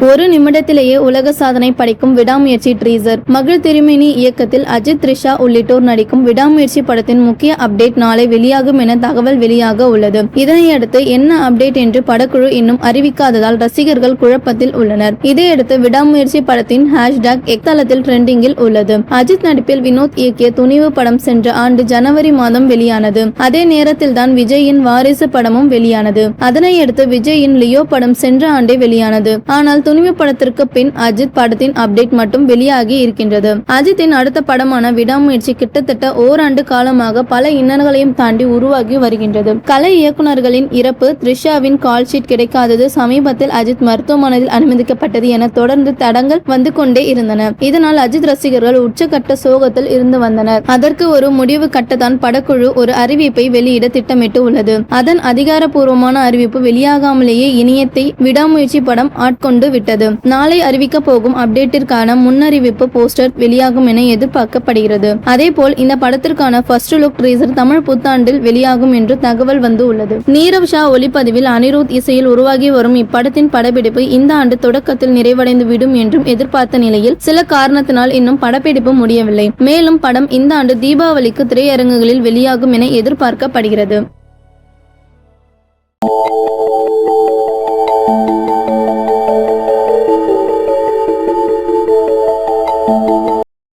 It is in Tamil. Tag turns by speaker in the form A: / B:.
A: ஒரு நிமிடத்திலேயே உலக சாதனை படைக்கும் விடாமுயற்சி ட்ரீசர். மகள் திருமேனி இயக்கத்தில் அஜித், த்ரிஷா உள்ளிட்டோர் நடிக்கும் விடாமுயற்சி படத்தின் முக்கிய அப்டேட் நாளை வெளியாகும் என தகவல் வெளியாக உள்ளது. இதனையடுத்து என்ன அப்டேட் என்று படக்குழு இன்னும் அறிவிக்காததால் ரசிகர்கள் குழப்பத்தில் உள்ளனர். இதையடுத்து விடாமுயற்சி படத்தின் ஹேஷ்டாக் எக்ஸ் தளத்தில் ட்ரெண்டிங்கில் உள்ளது. அஜித் நடிப்பில் வினோத் இயக்கிய துணிவு படம் சென்ற ஆண்டு ஜனவரி மாதம் வெளியானது. அதே நேரத்தில் தான் விஜயின் வாரிசு படமும் வெளியானது. அதனையடுத்து விஜயின் லியோ படம் சென்ற ஆண்டே வெளியானது. ஆனால் துணிவு படத்திற்கு பின் அஜித் படத்தின் அப்டேட் மட்டும் வெளியாகி இருக்கின்றது. அஜித்தின் அடுத்த படமான விடாமுயற்சி கிட்டத்தட்ட ஓராண்டு காலமாக பல இன்னல்களையும் தாண்டி உருவாகி வருகின்றது. கலை இயக்குநர்களின் இறப்பு, த்ரிஷாவின் கால் ஷீட் கிடைக்காதது, சமீபத்தில் அஜித் மருத்துவமனையில் அனுமதிக்கப்பட்டது என தொடர்ந்து தடங்கள் வந்து கொண்டே இருந்தன. இதனால் அஜித் ரசிகர்கள் உச்சகட்ட சோகத்தில் இருந்து வந்தனர். அதற்கு ஒரு முடிவு கட்டத்தான் படக்குழு ஒரு அறிவிப்பை வெளியிட திட்டமிட்டு உள்ளது. அதன் அதிகாரப்பூர்வமான அறிவிப்பு வெளியாகாமலேயே இணையத்தை விடாமுயற்சி படம் ஆட்கொண்டு விட்டது. நாளை அறிவிக்க போகும் அப்டேட்டிற்கான முன்னறிவிப்பு போஸ்டர் வெளியாகும் என எதிர்பார்க்கப்படுகிறது. அதேபோல் இந்த படத்திற்கான ஃபர்ஸ்ட் லுக் ட்ரீசர் தமிழ் புத்தாண்டில் வெளியாகும் என்று தகவல் வந்து உள்ளது. நீரவ் ஷா ஒளிப்பதிவில் அனிருத் இசையில் உருவாகி வரும் இப்படத்தின் படப்பிடிப்பு இந்த ஆண்டு தொடக்கத்தில் நிறைவடைந்து விடும் என்றும் எதிர்பார்த்த நிலையில் சில காரணத்தினால் இன்னும் படப்பிடிப்பு முடியவில்லை. மேலும் படம் இந்த ஆண்டு தீபாவளிக்கு திரையரங்குகளில் வெளியாகும் என எதிர்பார்க்கப்படுகிறது.